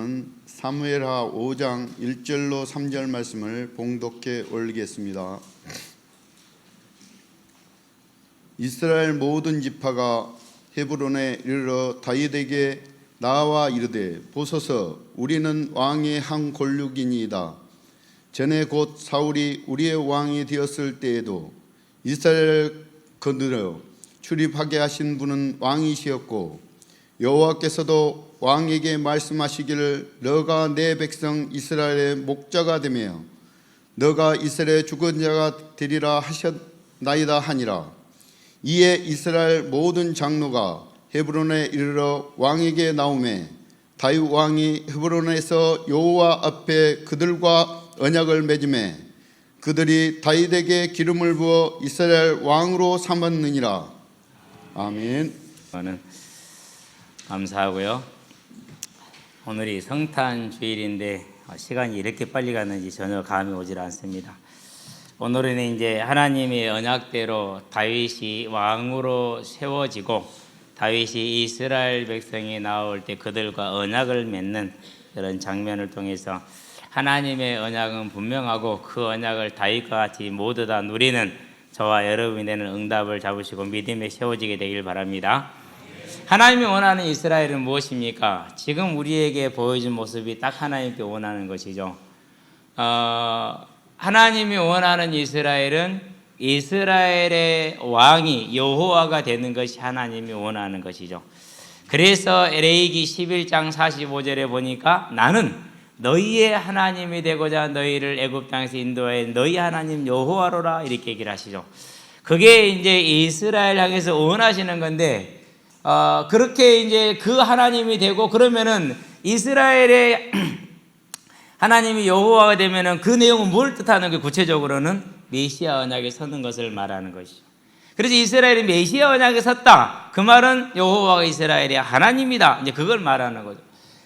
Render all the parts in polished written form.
말씀은 사무엘하 5장 1절로 3절 말씀을 봉독해 올리겠습니다. 이스라엘 모든 지파가 헤브론에 이르러 다윗에게 나와 이르되 보소서 우리는 왕의 한 권력이니이다. 전에 곧 사울이 우리의 왕이 되었을 때에도 이스라엘을 거느려 출입하게 하신 분은 왕이시었고 여호와께서도 왕에게 말씀하시기를 너가 내 백성 이스라엘의 목자가 되며 너가 이스라엘의 죽은 자가 되리라 하셨나이다 하니라. 이에 이스라엘 모든 장로가 헤브론에 이르러 왕에게 나오매 다윗 왕이 헤브론에서 여호와 앞에 그들과 언약을 맺음에 그들이 다윗에게 기름을 부어 이스라엘 왕으로 삼았느니라. 아멘. 저는 감사하고요. 오늘이 성탄 주일인데 시간이 이렇게 빨리 갔는지 전혀 감이 오질 않습니다. 오늘은 이제 하나님의 언약대로 다윗이 왕으로 세워지고 다윗이 이스라엘 백성이 나올 때 그들과 언약을 맺는 그런 장면을 통해서 하나님의 언약은 분명하고 그 언약을 다윗과 같이 모두 다 누리는 저와 여러분이 되는 응답을 잡으시고 믿음에 세워지게 되길 바랍니다. 하나님이 원하는 이스라엘은 무엇입니까? 지금 우리에게 보여준 모습이 딱 하나님께 원하는 것이죠. 하나님이 원하는 이스라엘은 이스라엘의 왕이 여호와가 되는 것이 하나님이 원하는 것이죠. 그래서 레위기 11장 45절에 보니까 나는 너희의 하나님이 되고자 너희를 애굽 땅에서 인도해 너희 하나님 여호와로라 이렇게 얘기를 하시죠. 그게 이제 이스라엘 향해서 원하시는 건데 그렇게 이제 그 하나님이 되고 그러면은 이스라엘의 하나님이 여호와가 되면은 그 내용은 뭘 뜻하는 게 구체적으로는 메시아 언약에 서는 것을 말하는 것이죠. 그래서 이스라엘이 메시아 언약에 섰다. 그 말은 여호와가 이스라엘의 하나님이다. 이제 그걸 말하는 거죠.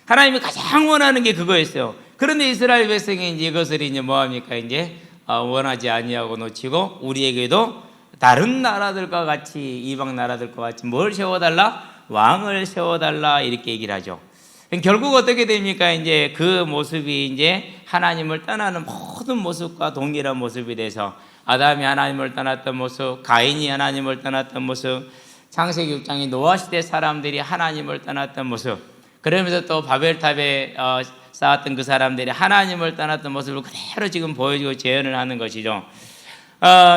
하나님이 가장 원하는 게 그거였어요. 그런데 이스라엘 백성이 이제 이것을 이제 뭐 합니까? 이제 원하지 아니하고 놓치고 우리에게도 다른 나라들과 같이 이방 나라들과 같이 뭘 세워달라? 왕을 세워달라 이렇게 얘기를 하죠. 결국 어떻게 됩니까? 이제 그 모습이 이제 하나님을 떠나는 모든 모습과 동일한 모습이 돼서 아담이 하나님을 떠났던 모습, 가인이 하나님을 떠났던 모습, 창세기 6장의 노아 시대 사람들이 하나님을 떠났던 모습, 그러면서 또 바벨탑에 쌓았던 그 사람들이 하나님을 떠났던 모습을 그대로 지금 보여주고 재현을 하는 것이죠.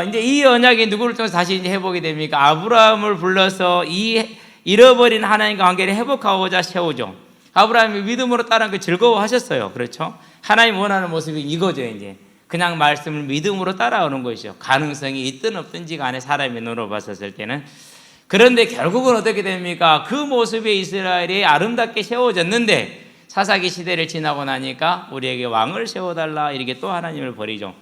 이제 이 언약이 누구를 통해서 다시 이제 회복이 됩니까? 아브라함을 불러서 이 잃어버린 하나님과 관계를 회복하고자 세우죠. 아브라함이 믿음으로 따른 그 즐거워하셨어요. 그렇죠? 하나님 원하는 모습이 이거죠. 이제 그냥 말씀을 믿음으로 따라오는 것이죠. 가능성이 있든 없든지 간에 사람의 눈으로 봤었을 때는. 그런데 결국은 어떻게 됩니까? 그 모습의 이스라엘이 아름답게 세워졌는데 사사기 시대를 지나고 나니까 우리에게 왕을 세워달라 이렇게 또 하나님을 버리죠.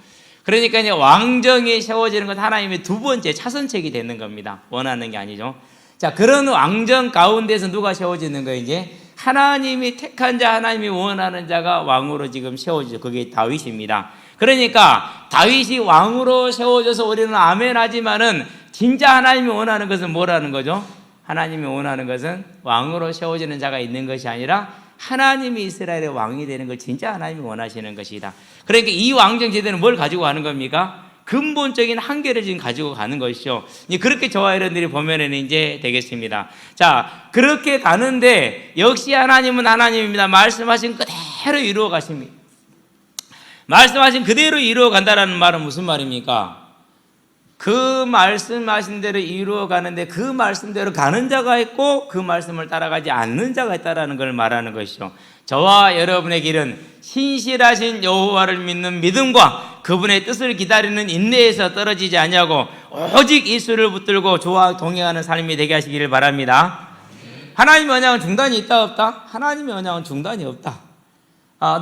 그러니까 이제 왕정이 세워지는 건 하나님의 두 번째 차선책이 되는 겁니다. 원하는 게 아니죠. 자, 그런 왕정 가운데서 누가 세워지는 거예요? 이제 하나님이 택한 자, 하나님이 원하는 자가 왕으로 지금 세워지죠. 그게 다윗입니다. 그러니까 다윗이 왕으로 세워져서 우리는 아멘 하지만은 진짜 하나님이 원하는 것은 뭐라는 거죠? 하나님이 원하는 것은 왕으로 세워지는 자가 있는 것이 아니라 하나님이 이스라엘의 왕이 되는 걸 진짜 하나님이 원하시는 것이다. 그러니까 이 왕정 제도는 뭘 가지고 가는 겁니까? 근본적인 한계를 지금 가지고 가는 것이죠. 그렇게 저와 여러분들이 보면은 이제 되겠습니다. 자, 그렇게 가는데 역시 하나님은 하나님입니다. 말씀하신 그대로 이루어 가십니다. 말씀하신 그대로 이루어 간다라는 말은 무슨 말입니까? 그 말씀하신 대로 이루어 가는데 그 말씀대로 가는 자가 있고 그 말씀을 따라가지 않는 자가 있다라는 걸 말하는 것이죠. 저와 여러분의 길은 신실하신 여호와를 믿는 믿음과 그분의 뜻을 기다리는 인내에서 떨어지지 아니하고 오직 이수를 붙들고 저와 동행하는 삶이 되게 하시기를 바랍니다. 하나님의 언약은 중단이 있다 없다? 하나님의 언약은 중단이 없다.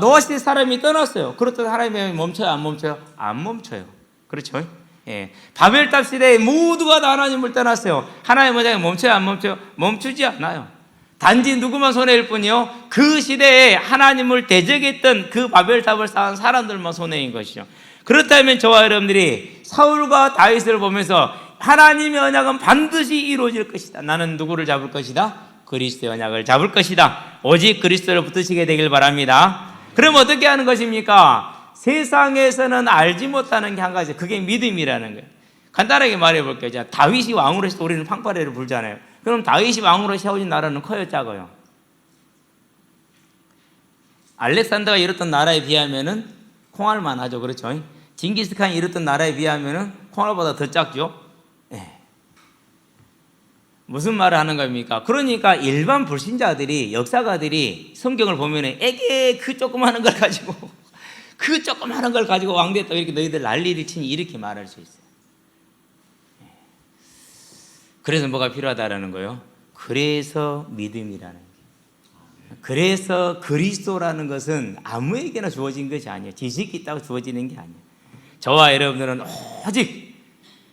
노아 시대 사람이 떠났어요. 그렇다고 하나님의 멈춰요 안 멈춰요? 안 멈춰요. 그렇죠? 예. 바벨탑 시대에 모두가 다 하나님을 떠났어요. 하나님의 언약이 멈춰요 안 멈춰요? 멈추지 않아요. 단지 누구만 손해일 뿐이요, 그 시대에 하나님을 대적했던 그 바벨탑을 쌓은 사람들만 손해인 것이죠. 그렇다면 저와 여러분들이 사울과 다윗을 보면서 하나님의 언약은 반드시 이루어질 것이다. 나는 누구를 잡을 것이다? 그리스도의 언약을 잡을 것이다. 오직 그리스도를 붙드시게 되길 바랍니다. 그럼 어떻게 하는 것입니까? 세상에서는 알지 못하는 게 한 가지, 그게 믿음이라는 거예요. 간단하게 말해볼게요. 자, 다윗이 왕으로 해서 우리는 팡파레를 불잖아요. 그럼 다윗이 왕으로 세워진 나라는 커요, 작아요? 알렉산더가 이뤘던 나라에 비하면은 콩알만 하죠. 그렇죠? 징기스칸이 이뤘던 나라에 비하면은 콩알보다 더 작죠. 네. 무슨 말을 하는 겁니까? 그러니까 일반 불신자들이, 역사가들이 성경을 보면은 에게 그 조그마한 걸 가지고 그 조그마한 걸 가지고 왕됐다 이렇게 너희들 난리를 치니 이렇게 말할 수 있어요. 그래서 뭐가 필요하다라는 거예요? 그래서 믿음이라는 거예요. 그래서 그리스도라는 것은 아무에게나 주어진 것이 아니에요. 지식이 있다고 주어지는 게 아니에요. 저와 여러분들은 오직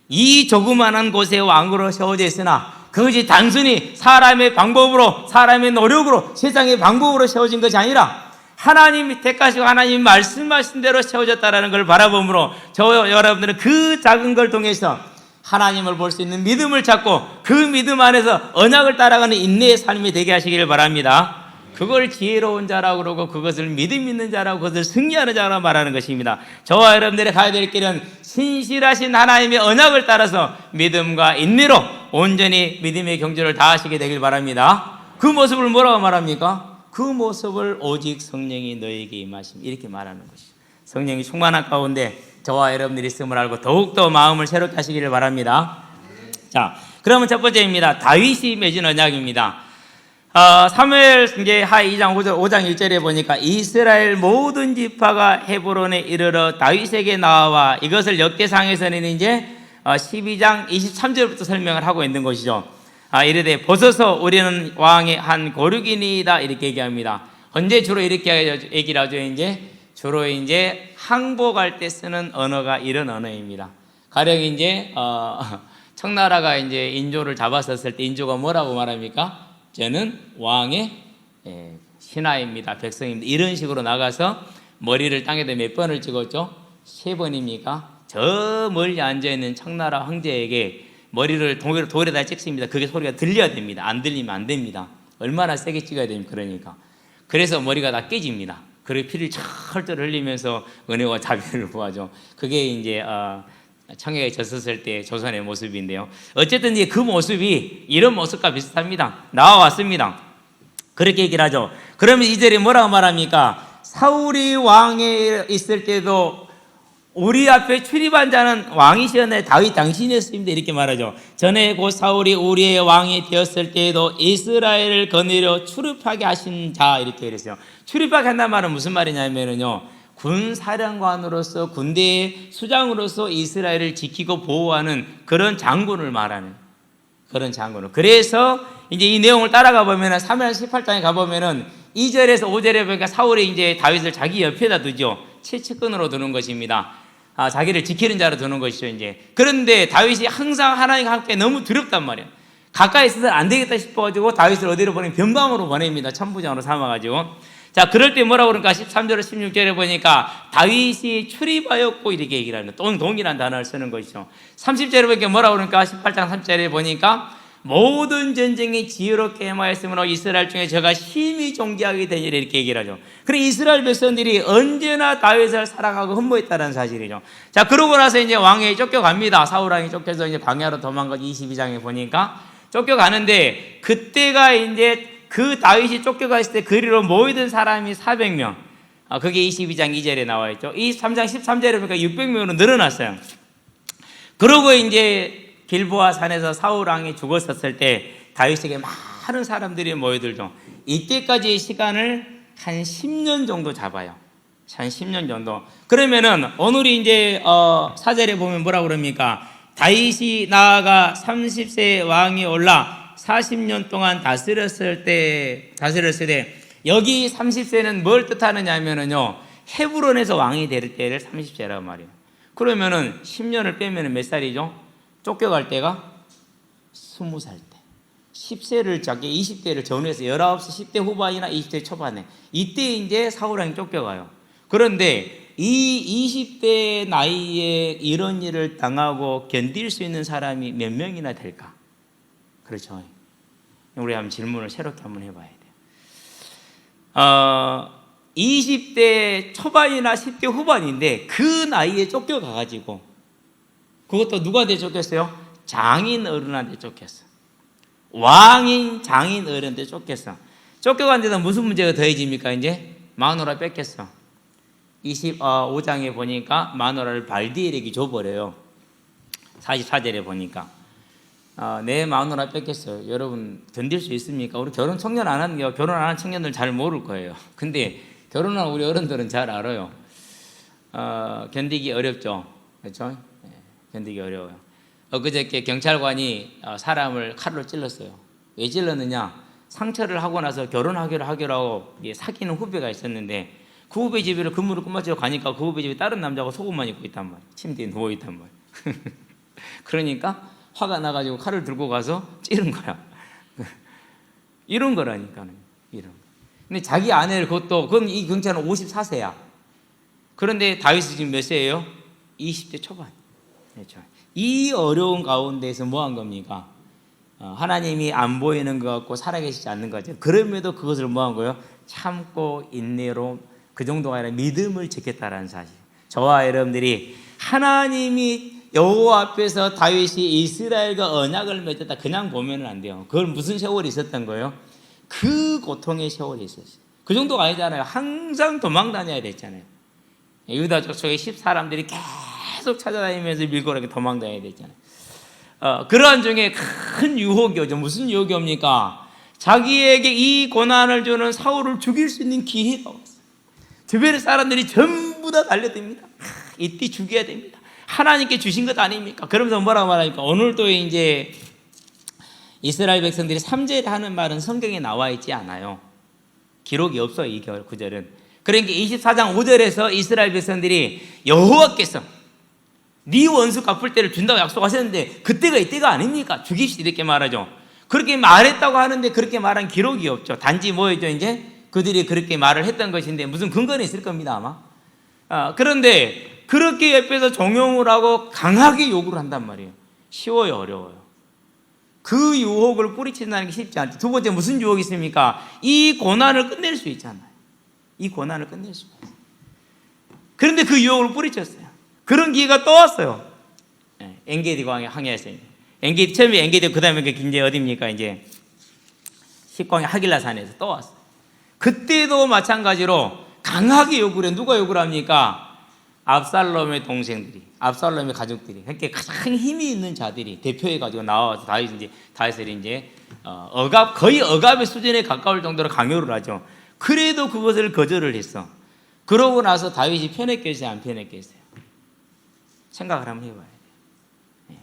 이 조그마한 곳에 왕으로 세워져 있으나 그것이 단순히 사람의 방법으로, 사람의 노력으로, 세상의 방법으로 세워진 것이 아니라 하나님이 택하시고 하나님이 말씀하신 대로 세워졌다는 걸 바라보므로 저와 여러분들은 그 작은 걸 통해서 하나님을 볼 수 있는 믿음을 찾고 그 믿음 안에서 언약을 따라가는 인내의 삶이 되게 하시기를 바랍니다. 그걸 지혜로운 자라고 그러고 그것을 믿음 있는 자라고 그것을 승리하는 자라고 말하는 것입니다. 저와 여러분들이 가야 될 길은 신실하신 하나님의 언약을 따라서 믿음과 인내로 온전히 믿음의 경주를 다하시게 되길 바랍니다. 그 모습을 뭐라고 말합니까? 그 모습을 오직 성령이 너에게 임하심, 이렇게 말하는 것이죠. 성령이 충만한 가운데 저와 여러분들이 있음을 알고 더욱더 마음을 새롭게 하시기를 바랍니다. 자, 그러면 첫 번째입니다. 다윗이 맺은 언약입니다. 사무엘 이제 하 2장 5장 1절에 보니까 이스라엘 모든 지파가 헤브론에 이르러 다윗에게 나와, 이것을 역대상에서는 이제 12장 23절부터 설명을 하고 있는 것이죠. 이르되 보소서 우리는 왕의 한 고륙이니이다, 이렇게 얘기합니다. 언제 주로 이렇게 얘기를 하죠? 이제 주로 이제 항복할 때 쓰는 언어가 이런 언어입니다. 가령 이제 청나라가 이제 인조를 잡았었을 때 인조가 뭐라고 말합니까? 저는 왕의 신하입니다, 백성입니다, 이런 식으로 나가서 머리를 땅에다 몇 번을 찍었죠? 3번입니까? 저 멀리 앉아있는 청나라 황제에게 머리를 돌에다 찍습니다. 그게 소리가 들려야 됩니다. 안 들리면 안 됩니다. 얼마나 세게 찍어야 됩니까? 그러니까 그래서 머리가 다 깨집니다. 그리고 피를 철철 흘리면서 은혜와 자비를 구하죠. 그게 이제 청해에 졌었을 때 조선의 모습인데요. 어쨌든 이제 그 모습이 이런 모습과 비슷합니다. 나와왔습니다. 그렇게 얘기를 하죠. 그러면 이절에 뭐라고 말합니까? 사울이 왕에 있을 때도 우리 앞에 출입한 자는 왕이시었네, 다윗 당신이었습니다, 이렇게 말하죠. 전에 곧 사울이 우리의 왕이 되었을 때에도 이스라엘을 거느려 출입하게 하신 자, 이렇게 이랬어요. 출입하게 한다는 말은 무슨 말이냐면요, 군사령관으로서 군대의 수장으로서 이스라엘을 지키고 보호하는 그런 장군을 말하는, 그런 장군을. 그래서 이제 이 내용을 따라가 보면은 사무엘 18장에 가 보면은 2절에서 5절에 보니까 사울이 이제 다윗을 자기 옆에다 두죠. 채찍근으로 두는 것입니다. 자기를 지키는 자로 두는 것이죠, 이제. 그런데 다윗이 항상 하나님과 함께 너무 두렵단 말이에요. 가까이 있어서 안 되겠다 싶어가지고 다윗을 어디로 보내면 변방으로 보냅니다. 천부장으로 삼아가지고. 자, 그럴 때 뭐라고 그러니까 13절 16절에 보니까 다윗이 출입하였고, 이렇게 얘기를 합니다. 동이라는 단어를 쓰는 것이죠. 30절에 보니까 뭐라고 그러니까 18장 3절에 보니까 모든 전쟁이 지혜롭게 행하였으므로 이스라엘 중에 저가 심히 존귀하게 되니라, 이렇게 얘기를 하죠. 그래, 이스라엘 백성들이 언제나 다윗을 사랑하고 흠모했다는 사실이죠. 자, 그러고 나서 이제 왕이 쫓겨갑니다. 사울 왕이 쫓겨서 이제 광야로 도망가서 22장에 보니까 쫓겨가는데, 그때가 이제 그 다윗이 쫓겨가 있을 때 그리로 모이던 사람이 400명. 그게 22장 2절에 나와 있죠. 23장 13절에 보니까 600명으로 늘어났어요. 그러고 이제 길보아 산에서 사울 왕이 죽었었을 때 다윗에게 많은 사람들이 모여들죠. 이때까지의 시간을 한 10년 정도 잡아요. 한 10년 정도. 그러면은 오늘이 이제 4절에 보면 뭐라고 그럽니까? 다윗이 나아가 30세 왕이 올라 40년 동안 다스렸을 때 여기 30세는 뭘 뜻하느냐면요, 헤브론에서 왕이 될 때를 30세라고 말이에요. 그러면은 10년을 빼면은 몇 살이죠? 쫓겨갈 때가 20살 때. 10세를 작게 20대를 전후해서 19세, 10대 후반이나 20대 초반에, 이때 이제 사울왕이 쫓겨가요. 그런데 이 20대 나이에 이런 일을 당하고 견딜 수 있는 사람이 몇 명이나 될까? 그렇죠. 우리 한번 질문을 새롭게 한번 해봐야 돼요. 20대 초반이나 10대 후반인데 그 나이에 쫓겨가가지고, 그것도 누구한테 쫓겼어요? 장인 어른한테 쫓겼어. 왕인 장인 어른한테 쫓겼어. 쫓겨간 데는 무슨 문제가 더해집니까? 이제 마누라 뺏겼어. 25장에 보니까 마누라를 발디엘에게 줘버려요. 44절에 보니까 내 마누라 뺏겼어요. 여러분 견딜 수 있습니까? 우리 결혼 안 하는 청년들 잘 모를 거예요. 근데 결혼한 우리 어른들은 잘 알아요. 견디기 어렵죠. 그렇죠? 네, 견디기 어려워요. 엊그저께 경찰관이 사람을 칼로 찔렀어요. 왜 찔렀느냐? 상처를 하고 나서 결혼하기로 하고 사귀는 후배가 있었는데, 그 후배 집에 근무를 끝마치러 가니까 그 후배 집에 다른 남자가 속옷만 입고 있단 말이에요. 침대에 누워 있단 말이에요. 그러니까 화가 나가지고 칼을 들고 가서 찌른 거야. 이런 거라니까요. 이런. 근데 자기 아내를 그건 이 경찰은 54세야. 그런데 다윗이 지금 몇 세예요? 20대 초반. 그렇죠. 이 어려운 가운데서 뭐 한 겁니까? 하나님이 안 보이는 것 같고 살아계시지 않는 거죠. 그럼에도 그것을 뭐 한 거예요? 참고 인내로, 그 정도가 아니라 믿음을 지켰다라는 사실. 저와 여러분들이 하나님이 여호와 앞에서 다윗이 이스라엘과 언약을 맺었다 그냥 보면 안 돼요. 그걸 무슨 세월이 있었던 거예요? 그 고통의 세월이 있었어요. 그 정도가 아니잖아요. 항상 도망 다녀야 됐잖아요. 유다 족속의 10사람들이 계속 찾아다니면서 밀고 이렇게 도망 다녀야 됐잖아요. 그러한 중에 큰 유혹이 오죠. 무슨 유혹이 옵니까? 자기에게 이 고난을 주는 사울을 죽일 수 있는 기회가 왔어요. 주변의 사람들이 전부 다 달려듭니다. 이때 죽여야 됩니다. 하나님께 주신 것 아닙니까? 그러면서 뭐라고 말하니까, 오늘도 이제 이스라엘 백성들이 3절에 하는 말은 성경에 나와 있지 않아요. 기록이 없어요. 이 구절은. 그러니까 24장 5절에서 이스라엘 백성들이 여호와께서 네 원수 갚을 때를 준다고 약속하셨는데 그때가 이때가 아닙니까? 죽입시다 이렇게 말하죠. 그렇게 말했다고 하는데 그렇게 말한 기록이 없죠. 단지 뭐였죠? 이제 그들이 그렇게 말을 했던 것인데 무슨 근거는 있을 겁니다 아마. 그런데 그렇게 옆에서 종용을 하고 강하게 요구를 한단 말이에요. 쉬워요, 어려워요? 그 유혹을 뿌리친다는 게 쉽지 않죠. 두 번째 무슨 유혹이 있습니까? 이 고난을 끝낼 수 있잖아요. 이 고난을 끝낼 수가 있어요. 그런데 그 유혹을 뿌리쳤어요. 그런 기회가 또 왔어요. 엔게디 광야 항해에서. 처음에 엔게디, 그 다음에 이제 어디입니까? 이제 십광야 하길라산에서 또 왔어요. 그때도 마찬가지로 강하게 요구를 해. 누가 요구를 합니까? 압살롬의 동생들이, 압살롬의 가족들이, 그렇게 가장 힘이 있는 자들이 대표해가지고 나와서 다윗을 이제 거의 억압의 수준에 가까울 정도로 강요를 하죠. 그래도 그것을 거절을 했어. 그러고 나서 다윗이 편했겠어요, 안 편했겠어요? 생각을 한번 해봐야 돼요.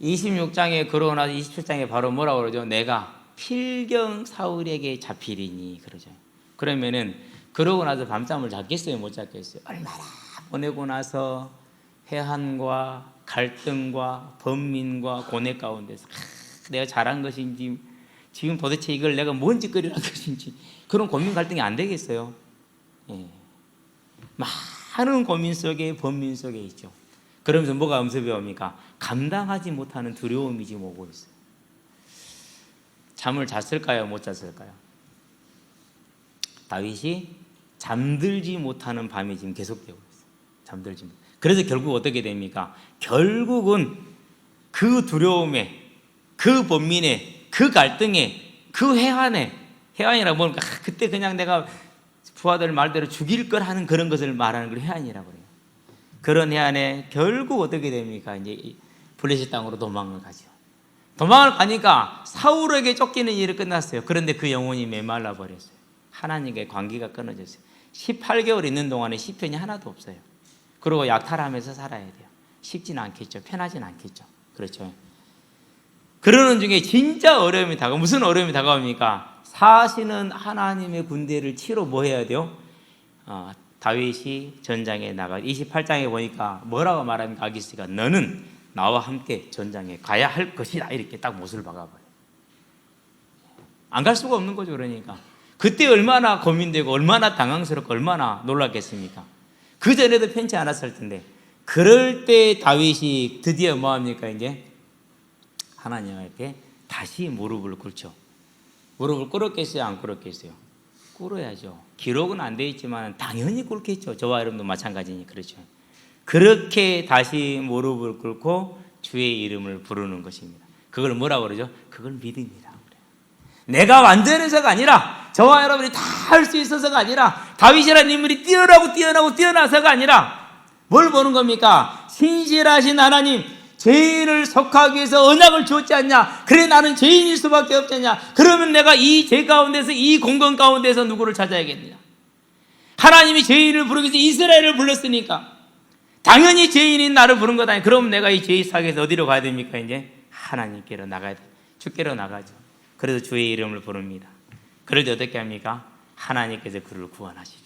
26장에 그러고 나서 27장에 바로 뭐라고 그러죠? 내가 필경 사울에게 잡히리니 그러죠. 그러면은 그러고 나서 밤잠을 잤겠어요, 못 잤겠어요? 얼마나 보내고 나서 해한과 갈등과 번민과 고뇌 가운데서 내가 잘한 것인지, 지금 도대체 이걸 내가 뭔 짓거리를 한 것인지, 그런 고민 갈등이 안 되겠어요. 많은 고민 속에, 번민 속에 있죠. 그러면서 뭐가 음습이 옵니까? 감당하지 못하는 두려움이 지금 오고 있어요. 잠을 잤을까요, 못 잤을까요? 다윗이 잠들지 못하는 밤이 지금 계속되고 있어요. 잠들지 못. 그래서 결국 어떻게 됩니까? 결국은 그 두려움에, 그 번민에, 그 갈등에, 그 해안이라고 보니까 그때 그냥 내가 부하들 말대로 죽일 걸 하는 그런 것을 말하는 걸 해안이라고 그래요. 그런 해안에 결국 어떻게 됩니까? 이제 블레셋 땅으로 도망을 가죠. 도망을 가니까 사울에게 쫓기는 일이 끝났어요. 그런데 그 영혼이 메말라 버렸어요. 하나님과의 관계가 끊어졌어요. 18개월 있는 동안에 시편이 하나도 없어요. 그리고 약탈하면서 살아야 돼요. 쉽지는 않겠죠. 편하진 않겠죠. 그렇죠. 그러는 중에 진짜 어려움이 다가옵니다. 무슨 어려움이 다가옵니까? 사시는 하나님의 군대를 치러 뭐 해야 돼요? 다윗이 전장에 나가. 28장에 보니까 뭐라고 말합니까? 아기스가 너는 나와 함께 전장에 가야 할 것이다. 이렇게 딱 못을 박아버려요. 안 갈 수가 없는 거죠. 그러니까 그때 얼마나 고민되고 얼마나 당황스럽고 얼마나 놀랐겠습니까? 그 전에도 편치 않았을 텐데, 그럴 때 다윗이 드디어 뭐합니까? 이제 하나님께 다시 무릎을 꿇죠. 무릎을 꿇었겠어요? 안 꿇었겠어요? 꿇어야죠. 기록은 안 돼 있지만 당연히 꿇겠죠. 저와 여러분도 마찬가지니 그렇죠. 그렇게 다시 무릎을 꿇고 주의 이름을 부르는 것입니다. 그걸 뭐라고 그러죠? 그걸 믿음이라고 그래요. 내가 완전해서가 아니라 저와 여러분이 다 할 수 있어서가 아니라 다윗이라는 인물이 뛰어나서가 아니라 뭘 보는 겁니까? 신실하신 하나님, 죄인을 속하기 위해서 언약을 주었지 않냐? 그래 나는 죄인일 수밖에 없지 않냐? 그러면 내가 이 죄 가운데서 이 공간 가운데서 누구를 찾아야겠느냐? 하나님이 죄인을 부르기 위해서 이스라엘을 불렀으니까 당연히 죄인인 나를 부른 것 아니야. 그럼 내가 이 죄의 사기에서 어디로 가야 됩니까? 이제 하나님께로 나가야 돼. 주께로 나가죠. 그래서 주의 이름을 부릅니다. 그럴 때 어떻게 합니까? 하나님께서 그를 구원하시죠.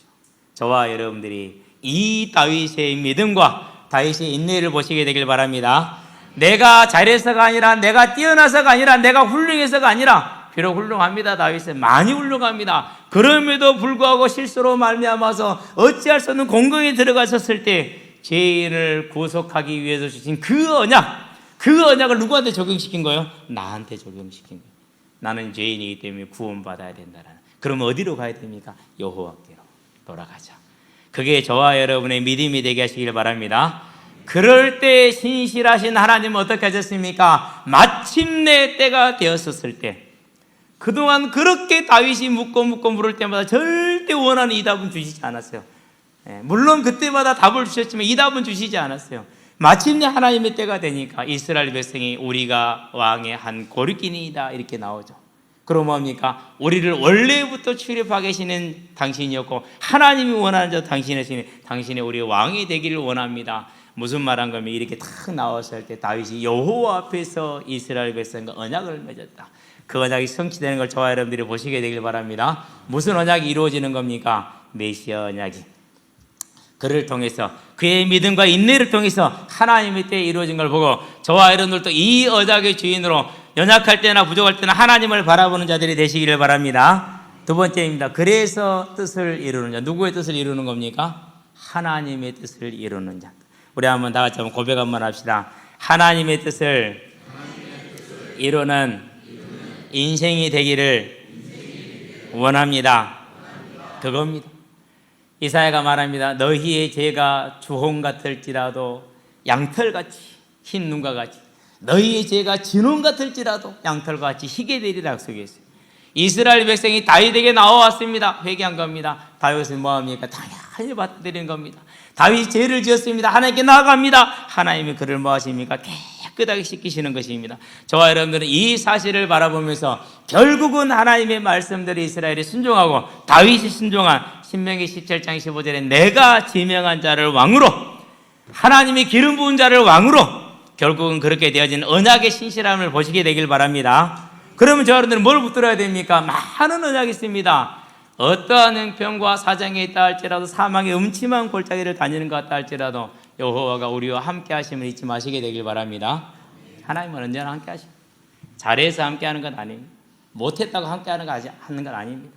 저와 여러분들이 이 다윗의 믿음과 다윗의 인내를 보시게 되길 바랍니다. 내가 잘해서가 아니라, 내가 뛰어나서가 아니라, 내가 훌륭해서가 아니라, 비록 훌륭합니다. 다윗은 많이 훌륭합니다. 그럼에도 불구하고 실수로 말미암아서 어찌할 수 없는 공경에 들어가셨을 때 죄인을 구속하기 위해서 주신 그 언약을 누구한테 적용시킨 거예요? 나한테 적용시킨 거예요. 나는 죄인이기 때문에 구원받아야 된다는. 그럼 어디로 가야 됩니까? 여호와께로 돌아가자. 그게 저와 여러분의 믿음이 되게 하시길 바랍니다. 그럴 때 신실하신 하나님은 어떻게 하셨습니까? 마침내 때가 되었었을 때, 그동안 그렇게 다윗이 묻고 물을 때마다 절대 원하는 이 답은 주시지 않았어요. 물론 그때마다 답을 주셨지만 이 답은 주시지 않았어요. 마침내 하나님의 때가 되니까 이스라엘 백성이 우리가 왕의 한 고르기니이다 이렇게 나오죠. 그럼 뭡니까? 우리를 원래부터 출입하게 하시는 당신이었고 하나님이 원하는 자 당신이 우리 왕이 되기를 원합니다. 무슨 말한 거면 이렇게 탁 나왔을 때 다윗이 여호와 앞에서 이스라엘 백성과 언약을 맺었다. 그 언약이 성취되는 걸 저와 여러분들이 보시게 되길 바랍니다. 무슨 언약이 이루어지는 겁니까? 메시아 언약이. 그를 통해서 그의 믿음과 인내를 통해서 하나님의 때에 이루어진 걸 보고 저와 여러분들도 이 언약의 주인으로 연약할 때나 부족할 때나 하나님을 바라보는 자들이 되시기를 바랍니다. 두 번째입니다. 그래서 뜻을 이루는 자. 누구의 뜻을 이루는 겁니까? 하나님의 뜻을 이루는 자. 우리 한번 다 같이 한번 고백 한번 합시다. 하나님의 뜻을 이루는 인생이 되기를 원합니다. 그겁니다. 이사야가 말합니다. 너희의 죄가 주홍 같을지라도 양털같이 흰 눈과 같이, 너희의 죄가 진홍 같을지라도 양털과 같이 희게 되리라 약속했어요. 이스라엘 백성이 다윗에게 나와왔습니다. 회개한 겁니다. 다윗은 뭐합니까? 당연히 받아들이는 겁니다. 다윗이 죄를 지었습니다. 하나님께 나아갑니다. 하나님이 그를 뭐하십니까? 깨끗하게 씻기시는 것입니다. 저와 여러분들은 이 사실을 바라보면서 결국은 하나님의 말씀들이 이스라엘이 순종하고 다윗이 순종한 신명기 17장 15절에 내가 지명한 자를 왕으로, 하나님이 기름 부은 자를 왕으로, 결국은 그렇게 되어진 언약의 신실함을 보시게 되길 바랍니다. 그러면 저 여러분들은 뭘 붙들어야 됩니까? 많은 언약이 있습니다. 어떠한 형편과 사정에 있다 할지라도, 사망의 음침한 골짜기를 다니는 것 같다 할지라도 여호와가 우리와 함께 하심을 잊지 마시게 되길 바랍니다. 하나님은 언제나 함께 하십니다. 잘해서 함께 하는 건 아닙니다. 못했다고 함께 하는 건 아닙니다.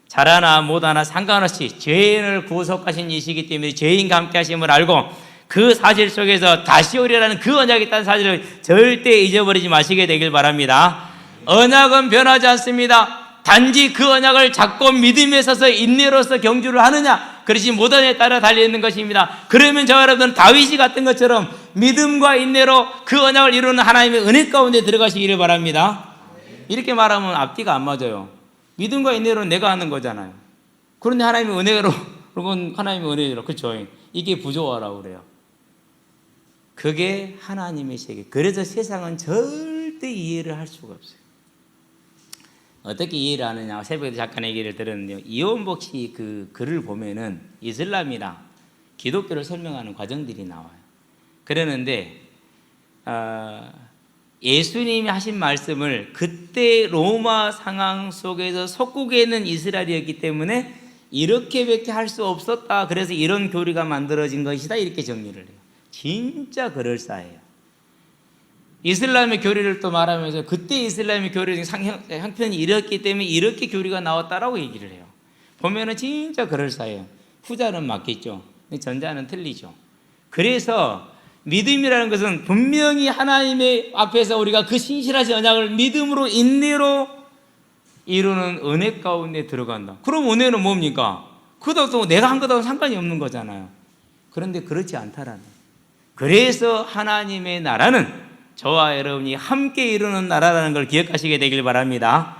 잘하나 못하나 상관없이 죄인을 구속하신 이시기 때문에 죄인과 함께 하심을 알고 그 사실 속에서 다시 오리라는 그 언약이 있다는 사실을 절대 잊어버리지 마시게 되길 바랍니다. 언약은 변하지 않습니다. 단지 그 언약을 잡고 믿음에 서서 인내로서 경주를 하느냐, 그렇지 못하느냐에 따라 달려있는 것입니다. 그러면 저와 여러분은 다윗이 같은 것처럼 믿음과 인내로 그 언약을 이루는 하나님의 은혜 가운데 들어가시기를 바랍니다. 이렇게 말하면 앞뒤가 안 맞아요. 믿음과 인내로는 내가 하는 거잖아요. 그런데 하나님의 은혜로, 그건 하나님의 은혜로, 그렇죠? 이게 부조화라고 그래요. 그게 하나님의 세계. 그래서 세상은 절대 이해를 할 수가 없어요. 어떻게 이해를 하느냐? 새벽에 잠깐 얘기를 들었는데요. 이원복 씨 그 글을 보면은 이슬람이나 기독교를 설명하는 과정들이 나와요. 그러는데 예수님이 하신 말씀을 그때 로마 상황 속에서 속국에 있는 이스라엘이었기 때문에 이렇게밖에 할 수 없었다. 그래서 이런 교리가 만들어진 것이다. 이렇게 정리를 해요. 진짜 그럴싸해요. 이슬람의 교리를 또 말하면서 그때 이슬람의 교리 형편이 이렇기 때문에 이렇게 교리가 나왔다라고 얘기를 해요. 보면은 진짜 그럴싸해요. 후자는 맞겠죠. 전자는 틀리죠. 그래서 믿음이라는 것은 분명히 하나님의 앞에서 우리가 그 신실하신 언약을 믿음으로 인내로 이루는 은혜 가운데 들어간다. 그럼 은혜는 뭡니까? 그것도 내가 한 것하고 상관이 없는 거잖아요. 그런데 그렇지 않다라는. 그래서 하나님의 나라는 저와 여러분이 함께 이루는 나라라는 걸 기억하시게 되길 바랍니다.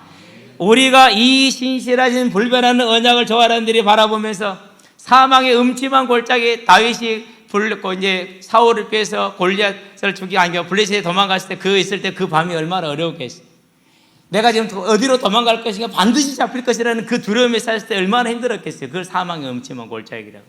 우리가 이 신실하신 불변하는 언약을 저와 여러분들이 바라보면서 사망의 음침한 골짜기에 다윗이 불렀고 이제 사울을 빼서 골리앗을 죽이고 아니면 블레셋에 도망갔을 때 그 있을 때 그 밤이 얼마나 어려웠겠어요. 내가 지금 어디로 도망갈 것인가 반드시 잡힐 것이라는 그 두려움에 쌓였을 때 얼마나 힘들었겠어요. 그걸 사망의 음침한 골짜기라고.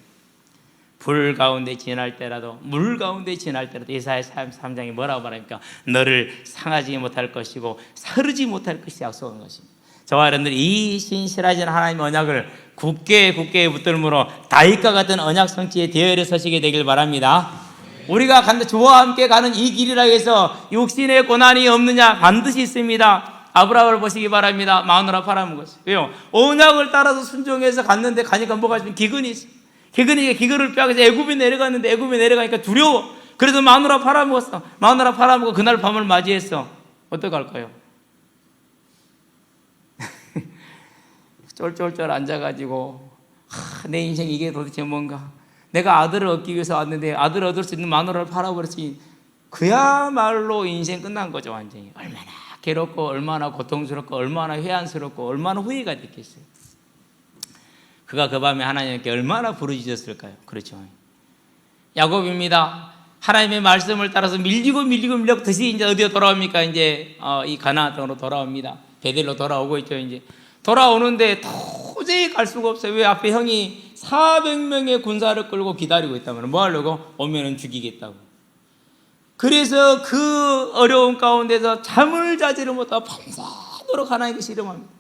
불 가운데 지날 때라도 물 가운데 지날 때라도 이사야 33장이 뭐라고 말합니까? 너를 상하지 못할 것이고 사르지 못할 것이 약속한 것입니다. 저와 여러분들 이 신실하신 하나님의 언약을 굳게 붙들므로 다윗과 같은 언약 성취에 대열에 서시게 되길 바랍니다. 우리가 주와 함께 가는 이 길이라 해서 육신의 고난이 없느냐? 반드시 있습니다. 아브라함을 보시기 바랍니다. 마누라 팔아먹었어요. 왜요? 언약을 따라서 순종해서 갔는데 가니까 뭐가 있으면 기근이 있어요. 기근을 빼앗아서 애굽에 내려갔는데 애굽에 내려가니까 두려워. 그래서 마누라 팔아먹었어. 마누라 팔아먹고 그날 밤을 맞이했어. 어떡할까요? 쫄쫄쫄 앉아가지고 내 인생 이게 도대체 뭔가, 내가 아들을 얻기 위해서 왔는데 아들을 얻을 수 있는 마누라를 팔아버렸으니 그야말로 인생 끝난 거죠. 완전히. 얼마나 괴롭고 얼마나 고통스럽고 얼마나 회한스럽고 얼마나 후회가 됐겠어요. 그가 그 밤에 하나님께 얼마나 부르짖었을까요? 그렇죠. 야곱입니다. 하나님의 말씀을 따라서 밀리고 다시 이제 어디로 돌아옵니까? 이제 이 가나안 땅으로 돌아옵니다. 베델로 돌아오고 있죠. 이제 돌아오는데 도저히 갈 수가 없어요. 왜? 앞에 형이 400명의 군사를 끌고 기다리고 있다면 뭐 하려고? 오면은 죽이겠다고. 그래서 그 어려운 가운데서 잠을 자지를 못하고 밤새도록 하나님께 씨름합니다.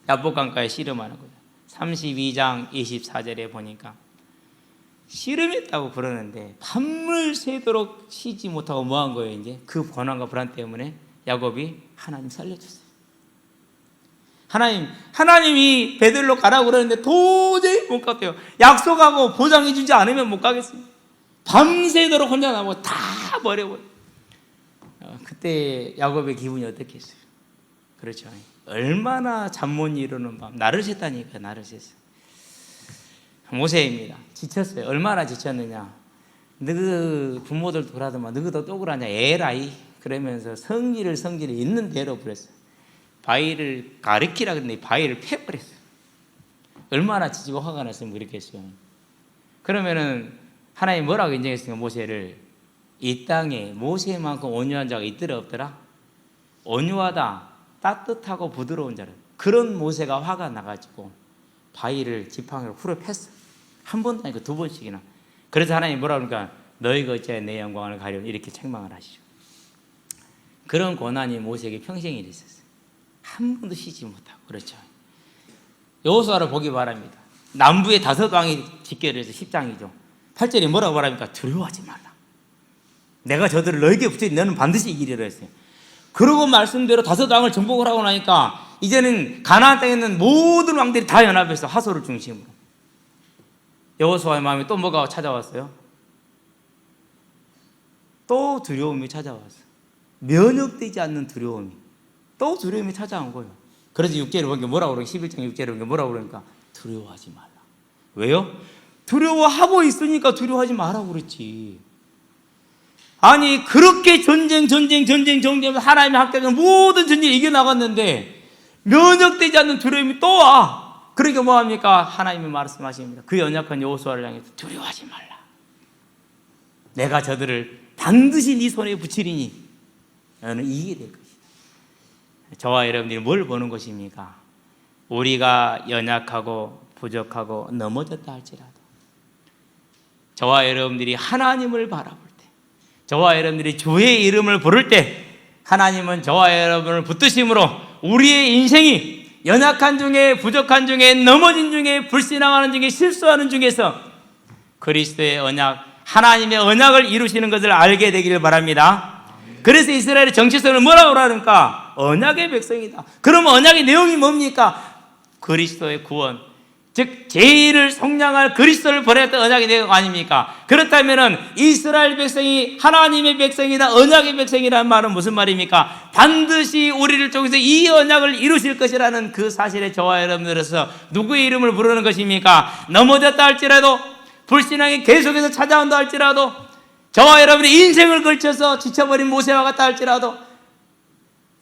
야복강가에 씨름하는 거죠. 32장 24절에 보니까 씨름했다고 그러는데 밤을 새도록 쉬지 못하고 뭐 한 거예요? 이제 그 고난과 불안 때문에 야곱이 하나님 살려줬어요. 하나님이 베들로 가라고 그러는데 도저히 못 갔대요. 약속하고 보장해 주지 않으면 못 가겠습니다. 밤새도록 혼자 남고 다 버려버려. 그때 야곱의 기분이 어떻겠어요? 그렇죠. 얼마나 잠 못 이루는 밤. 나를 샜다니까. 나를 샜어요. 모세입니다. 지쳤어요. 얼마나 지쳤느냐. 너희 부모들도 그러더만 너희도 또 그러냐. 에라이. 그러면서 성질을 있는 대로 부렸어요. 바위를 가르키라 그랬는데 바위를 패버렸어요. 얼마나 지치고 화가 났으면 그랬겠어요. 그러면은 하나님 뭐라고 인정했습니까? 모세를. 이 땅에 모세만큼 온유한 자가 있더라 없더라? 온유하다, 따뜻하고 부드러운 자를. 그런 모세가 화가 나가지고 바위를 지팡이로 후려 팼어. 한 번도 아니고 두 번씩이나. 그래서 하나님 뭐라고 그러니까 너희가 어찌하여 내 영광을 가려고 이렇게 책망을 하시죠. 그런 고난이 모세에게 평생이 있었어요. 한 번도 쉬지 못하고. 그렇죠. 여호수아를 보기 바랍니다. 남부의 5왕이 집계를 해서 10장이죠. 8절에 뭐라고 말합니까? 두려워하지 말라. 내가 저들을 너에게 붙여 너는 반드시 이기리라 했어요. 그러고 말씀대로 5왕을 정복을 하고 나니까 이제는 가나안 땅에 있는 모든 왕들이 다 연합해서 하솔을 중심으로. 여호수아의 마음에 또 뭐가 찾아왔어요? 또 두려움이 찾아왔어요. 면역되지 않는 두려움이. 또 두려움이 찾아온 거예요. 그래서 6절에 보니까 뭐라고 그러니까 11장 6절에 보니까 뭐라고 그러니까 두려워하지 말라. 왜요? 두려워하고 있으니까 두려워하지 말라고 그랬지. 아니 그렇게 전쟁 하나님의 함께하는 모든 전쟁을 이겨나갔는데 면역되지 않는 두려움이 또 와. 그러니까 뭐합니까? 하나님이 말씀하십니다. 그 연약한 여호수아를 향해서 두려워하지 말라. 내가 저들을 반드시 네 손에 붙이리니 너는 이기게 될 것이다. 저와 여러분들이 뭘 보는 것입니까? 우리가 연약하고 부족하고 넘어졌다 할지라도 저와 여러분들이 하나님을 바라볼 때, 저와 여러분들이 주의 이름을 부를 때 하나님은 저와 여러분을 붙드심으로 우리의 인생이 연약한 중에 부족한 중에 넘어진 중에 불신앙하는 중에 실수하는 중에서 그리스도의 언약, 하나님의 언약을 이루시는 것을 알게 되기를 바랍니다. 그래서 이스라엘의 정체성을 뭐라고 그러니까 언약의 백성이다. 그러면 언약의 내용이 뭡니까? 그리스도의 구원, 즉 죄인을 속량할 그리스도를 보냈던 언약이 된 거 아닙니까? 그렇다면은 이스라엘 백성이 하나님의 백성이다, 언약의 백성이라는 말은 무슨 말입니까? 반드시 우리를 통해서 이 언약을 이루실 것이라는 그 사실에 저와 여러분들에서 누구의 이름을 부르는 것입니까? 넘어졌다 할지라도, 불신앙이 계속해서 찾아온다 할지라도, 저와 여러분의 인생을 걸쳐서 지쳐버린 모세와 같다 할지라도,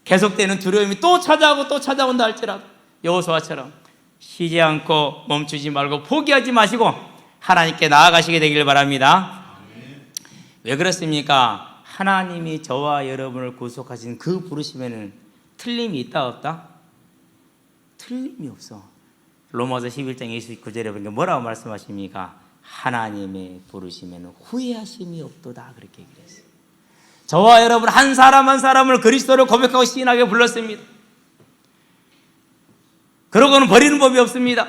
계속되는 두려움이 또 찾아오고 또 찾아온다 할지라도, 여호수아처럼 쉬지 않고 멈추지 말고 포기하지 마시고 하나님께 나아가시게 되길 바랍니다. 왜 그렇습니까? 하나님이 저와 여러분을 구속하신 그 부르심에는 틀림이 있다 없다? 틀림이 없어. 로마서 11장 29절에 보니까 뭐라고 말씀하십니까? 하나님의 부르심에는 후회하심이 없도다, 그렇게 얘기를 했어요. 저와 여러분 한 사람 한 사람을 그리스도를 고백하고 시인하게 불렀습니다. 그러고는 버리는 법이 없습니다.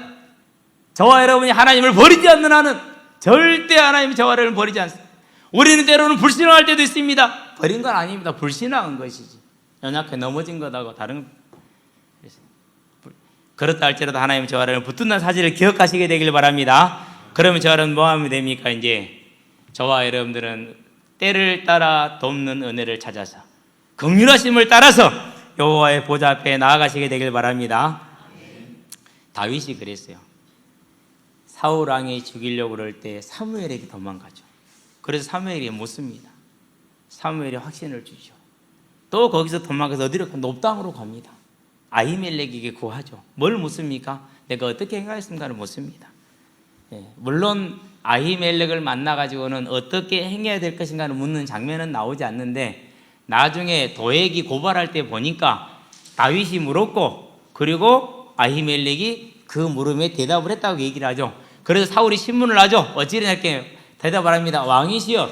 저와 여러분이 하나님을 버리지 않는 한은 절대 하나님이 저와 여러분을 버리지 않습니다. 우리는 때로는 불신앙할 때도 있습니다. 버린 건 아닙니다. 불신앙한 것이지. 연약해 넘어진 것하고 다른. 그렇다 할지라도 하나님은 저와 여러분을 붙든다는 사실을 기억하시게 되길 바랍니다. 그러면 저와 여러분 뭐 하면 됩니까? 이제 저와 여러분들은 때를 따라 돕는 은혜를 찾아서 긍휼하심을 따라서 여호와의 보좌 앞에 나아가시게 되길 바랍니다. 다윗이 그랬어요. 사울 왕이 죽이려고 그럴 때 사무엘에게 도망가죠. 그래서 사무엘이 묻습니다. 사무엘이 확신을 주죠. 또 거기서 도망가서 어디로 가? 높당으로 갑니다. 아히멜렉에게 구하죠. 뭘 묻습니까? 내가 어떻게 행하였습니까를 묻습니다. 물론 아히멜렉을 만나가지고는 어떻게 행해야 될 것인가를 묻는 장면은 나오지 않는데, 나중에 도액이 고발할 때 보니까 다윗이 물었고, 그리고 아히멜렉이 그 물음에 대답을 했다고 얘기를 하죠. 그래서 사울이 신문을 하죠. 어찌나 이렇게 대답을 합니다. 왕이시여,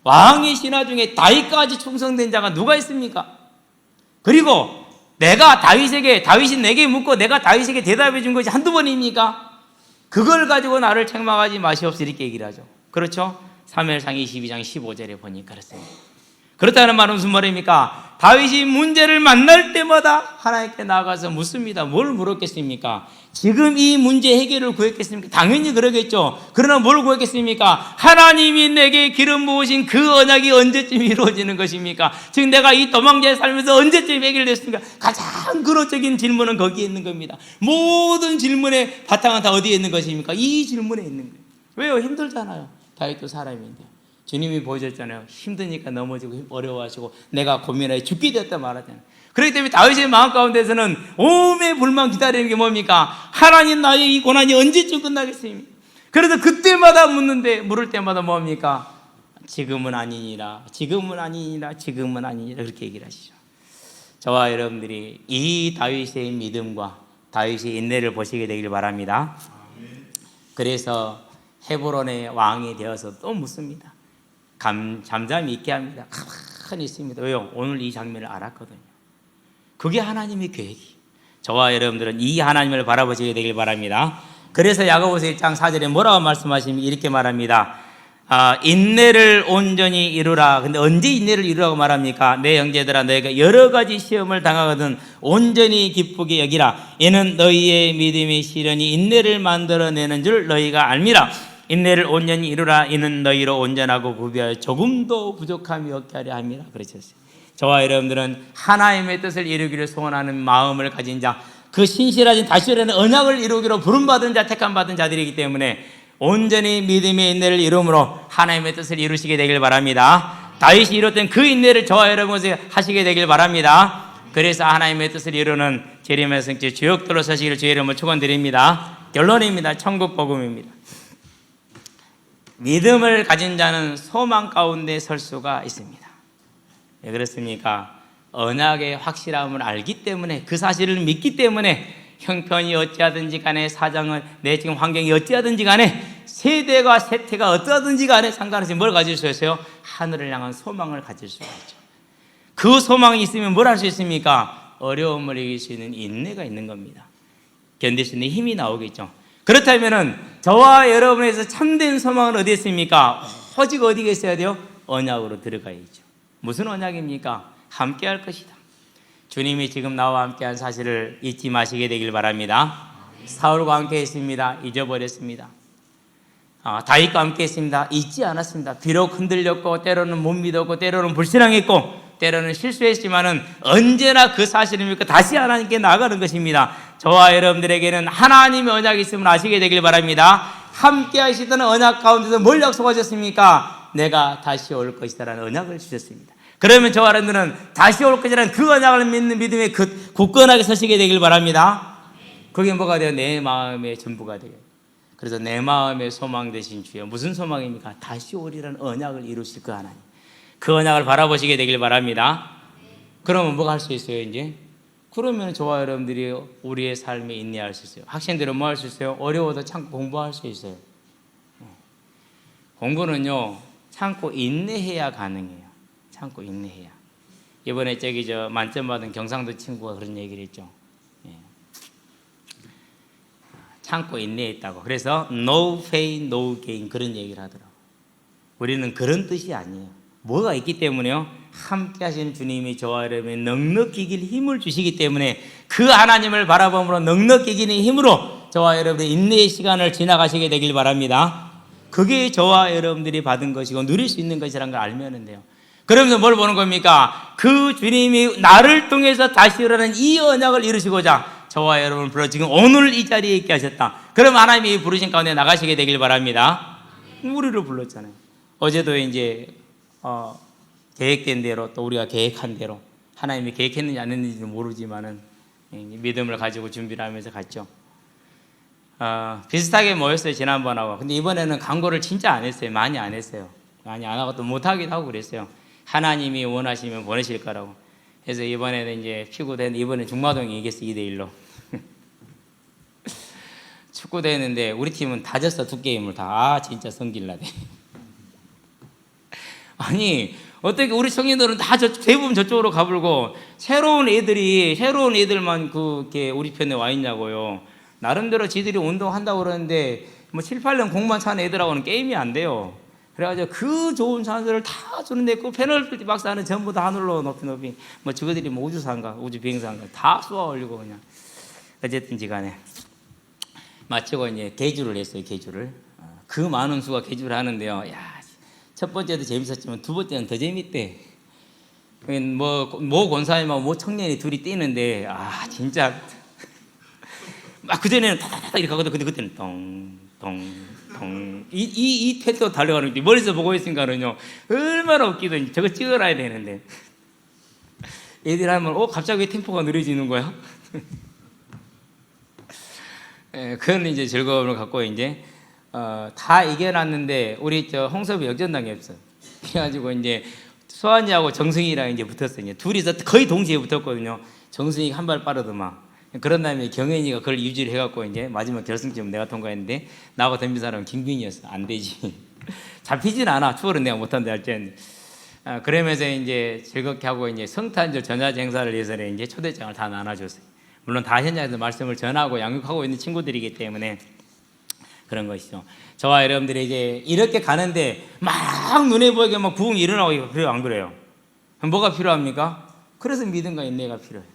왕의 신하 중에 다윗까지 충성된 자가 누가 있습니까? 그리고 내가 다윗이 내게 묻고 내가 다윗에게 대답해 준 것이 한두 번입니까? 그걸 가지고 나를 책망하지 마시옵소서, 이렇게 얘기를 하죠. 그렇죠? 사무엘상 22장 15절에 보니까 그렇습니다. 그렇다는 말은 무슨 말입니까? 다윗이 문제를 만날 때마다 하나님께 나아가서 묻습니다. 뭘 물었겠습니까? 지금 이 문제 해결을 구했겠습니까? 당연히 그러겠죠. 그러나 뭘 구했겠습니까? 하나님이 내게 기름 부으신 그 언약이 언제쯤 이루어지는 것입니까? 즉 내가 이 도망자의 삶에서 언제쯤 해결됐습니까? 가장 근원적인 질문은 거기에 있는 겁니다. 모든 질문의 바탕은 다 어디에 있는 것입니까? 이 질문에 있는 거예요. 왜요? 힘들잖아요. 다윗도 사람인데. 주님이 보여줬잖아요. 힘드니까 넘어지고 어려워하시고 내가 고민하여 죽게 되었다 말하잖아요. 그렇기 때문에 다윗의 마음 가운데서는 오매 불만 기다리는 게 뭡니까? 하나님, 나의 이 고난이 언제쯤 끝나겠습니까? 그래서 그때마다 묻는데, 물을 때마다 뭡니까? 지금은 아니니라, 지금은 아니니라, 지금은 아니니라, 그렇게 얘기를 하시죠. 저와 여러분들이 이 다윗의 믿음과 다윗의 인내를 보시게 되길 바랍니다. 그래서 헤브론의 왕이 되어서 또 묻습니다. 잠잠히 있게 합니다. 가만히 있습니다. 왜요? 오늘 이 장면을 알았거든요. 그게 하나님의 계획이. 저와 여러분들은 이 하나님을 바라보시게 되길 바랍니다. 그래서 야고보서 1장 4절에 뭐라고 말씀하시면 이렇게 말합니다. 인내를 온전히 이루라. 근데 언제 인내를 이루라고 말합니까? 내 형제들아, 너희가 여러 가지 시험을 당하거든 온전히 기쁘게 여기라. 이는 너희의 믿음의 시련이 인내를 만들어내는 줄 너희가 알미라. 인내를 온전히 이루라. 이는 너희로 온전하고 구비하여 조금도 부족함이 없게 하려 함이라. 그러셨어요. 저와 여러분들은 하나님의 뜻을 이루기를 소원하는 마음을 가진 자, 그 신실하신 다시오라는 언약을 이루기로 부름받은 자, 택함받은 자들이기 때문에 온전히 믿음의 인내를 이루므로 하나님의 뜻을 이루시게 되길 바랍니다. 다윗이 이뤘던 그 인내를 저와 여러분이 하시게 되길 바랍니다. 그래서 하나님의 뜻을 이루는 재림의 성취 주역들로 서시기를 주의 이름으로 축원드립니다. 결론입니다. 천국 복음입니다. 믿음을 가진 자는 소망 가운데 설 수가 있습니다. 왜 그렇습니까? 언약의 확실함을 알기 때문에, 그 사실을 믿기 때문에 형편이 어찌하든지 간에, 사정은 내 지금 환경이 어찌하든지 간에, 세대가 세태가 어떠하든지 간에 상관없이 뭘 가질 수 있어요? 하늘을 향한 소망을 가질 수가 있죠. 그 소망이 있으면 뭘 할 수 있습니까? 어려움을 이길 수 있는 인내가 있는 겁니다. 견딜 수 있는 힘이 나오겠죠. 그렇다면은 저와 여러분에서 참된 소망은 어디에 있습니까? 오직 어디에 있어야 돼요? 언약으로 들어가야죠. 무슨 언약입니까? 함께할 것이다. 주님이 지금 나와 함께한 사실을 잊지 마시게 되길 바랍니다. 사울과 함께 했습니다. 잊어버렸습니다. 다윗과 함께 했습니다. 잊지 않았습니다. 비록 흔들렸고 때로는 못 믿었고 때로는 불신앙했고 때로는 실수했지만은 언제나 그 사실을 믿고 다시 하나님께 나아가는 것입니다. 저와 여러분들에게는 하나님의 언약이 있음을 아시게 되길 바랍니다. 함께 하시던 언약 가운데서 뭘 약속하셨습니까? 내가 다시 올 것이다라는 언약을 주셨습니다. 그러면 저와 여러분들은 다시 올 것이라는 그 언약을 믿는 믿음에 굳건하게 서시게 되길 바랍니다. 그게 뭐가 돼요? 내 마음의 전부가 돼요. 그래서 내 마음의 소망 되신 주여, 무슨 소망입니까? 다시 오리라는 언약을 이루실 그 하나님, 그 언약을 바라보시게 되길 바랍니다. 그러면 뭐가 할 수 있어요? 이제 그러면 저와 여러분들이 우리의 삶에 인내할 수 있어요. 학생들은 뭐 할 수 있어요? 어려워도 참고 공부할 수 있어요. 공부는요 참고 인내해야 가능해요. 참고 인내해야. 이번에 만점 받은 경상도 친구가 그런 얘기를 했죠. 참고 인내했다고. 그래서 no pain, no gain 그런 얘기를 하더라고요. 우리는 그런 뜻이 아니에요. 뭐가 있기 때문에요? 함께 하시는 주님이 저와 여러분의 넉넉히 이길 힘을 주시기 때문에 그 하나님을 바라봄으로 넉넉히 이기는 힘으로 저와 여러분의 인내의 시간을 지나가시게 되길 바랍니다. 그게 저와 여러분들이 받은 것이고 누릴 수 있는 것이라는 걸 알면 돼요. 그러면서 뭘 보는 겁니까? 그 주님이 나를 통해서 다시 일어나는 이 언약을 이루시고자 저와 여러분을 불러 지금 오늘 이 자리에 있게 하셨다. 그럼 하나님이 부르신 가운데 나가시게 되길 바랍니다. 우리를 불렀잖아요. 어제도 이제 계획된 대로 또 우리가 계획한 대로 하나님이 계획했는지 안 했는지는 모르지만은 믿음을 가지고 준비를 하면서 갔죠. 비슷하게 모였어요 지난번하고. 근데 이번에는 광고를 진짜 안 했어요. 많이 안 했어요. 많이 안 하고 또 못하기도 하고 그랬어요. 하나님이 원하시면 보내실 거라고. 그래서 이번에는 이제 피구대회는 이번에 중마동이 이겼어 2대1로. 축구대회인데 우리 팀은 다 졌어. 2게임을 다. 진짜 성질나대. 아니 어떻게 우리 청년들은 다 대부분 저쪽으로 가불고 새로운 애들만 그렇게 우리 편에 와 있냐고요. 나름대로 지들이 운동한다고 그러는데 뭐 7, 8년 공만 차는 애들하고는 게임이 안 돼요. 그래가지고 그 좋은 찬스를 다 주는데 그 페널티 박스하는 전부 다 하늘로 높이 뭐 저거들이 뭐 우주사인가 우주 비행사인가 다 쏘아 올리고 그냥. 어쨌든지 간에 마치고 이제 개주를 했어요. 개주를. 그 많은 수가 개주를 하는데요. 야, 첫 번째도 재밌었지만 두 번째는 더 재밌대. 모 권사님하고 모 청년이 둘이 뛰는데 진짜 막 그전에는 타타타 이렇게 하거든. 근데 그때는 똥똥 이 패도 달려가는 게 멀리서 보고 있으니까는요 얼마나 웃기든지 저거 찍어놔야 되는데 애들 하면 갑자기 템포가 느려지는 거야. 그런 이제 즐거움을 갖고 이제 다 이겨놨는데 우리 홍섭이 역전당했어. 그래가지고 이제 수환이하고 정승이랑 이제 붙었어요. 이제 둘이서 거의 동시에 붙었거든요. 정승이가 한 발 빠르더만. 그런 다음에 경현이가 그걸 유지를 해갖고 이제 마지막 결승점 내가 통과했는데 나하고 덤빈 사람은 김균이었어. 안 되지. 잡히진 않아. 추월은 내가 못한다 할 때는. 그러면서 이제 즐겁게 하고 이제 성탄절 전야제 행사를 위해서는 이제 초대장을 다 나눠줬어요. 물론 다 현장에서 말씀을 전하고 양육하고 있는 친구들이기 때문에 그런 것이죠. 저와 여러분들이 이제 이렇게 가는데 막 눈에 보이게 막 부흥이 일어나고 그래요, 안 그래요? 뭐가 필요합니까? 그래서 믿음과 인내가 필요해요.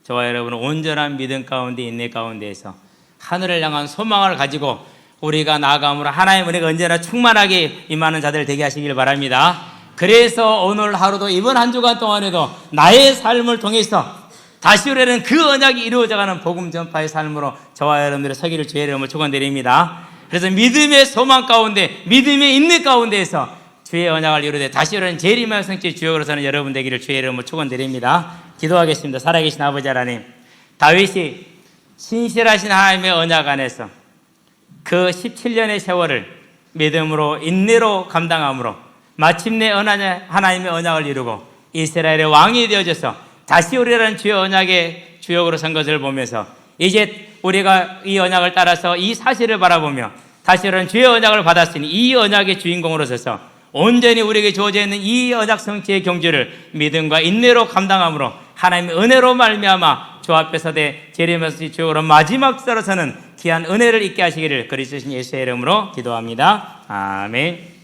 저와 여러분은 온전한 믿음 가운데 인내 가운데에서 하늘을 향한 소망을 가지고 우리가 나아감으로 하나님의 은혜가 언제나 충만하게 임하는 자들 되게 하시길 바랍니다. 그래서 오늘 하루도 이번 한 주간 동안에도 나의 삶을 통해서 다시 오려는 그 언약이 이루어져가는 복음 전파의 삶으로 저와 여러분들의 서기를 주의 이름으로 축원드립니다. 그래서 믿음의 소망 가운데 믿음의 인내 가운데에서 주의 언약을 이루되 다시 오려는 재림의 성취 주역으로서는 여러분 되기를 주의 이름으로 축원드립니다. 기도하겠습니다. 살아계신 아버지 하나님, 다윗이 신실하신 하나님의 언약 안에서 그 17년의 세월을 믿음으로 인내로 감당함으로 마침내 하나님의 언약을 이루고 이스라엘의 왕이 되어져서 다시 오리라는 주의 언약의 주역으로 선 것을 보면서 이제 우리가 이 언약을 따라서 이 사실을 바라보며 다시 오리라는 주의 언약을 받았으니 이 언약의 주인공으로 서서 온전히 우리에게 주어져 있는 이 언약 성취의 경주를 믿음과 인내로 감당함으로 하나님의 은혜로 말미암아 주 앞에서 대 재림의 주역으로 마지막 자로 서는 귀한 은혜를 있게 하시기를 그리스도 예수의 이름으로 기도합니다. 아멘.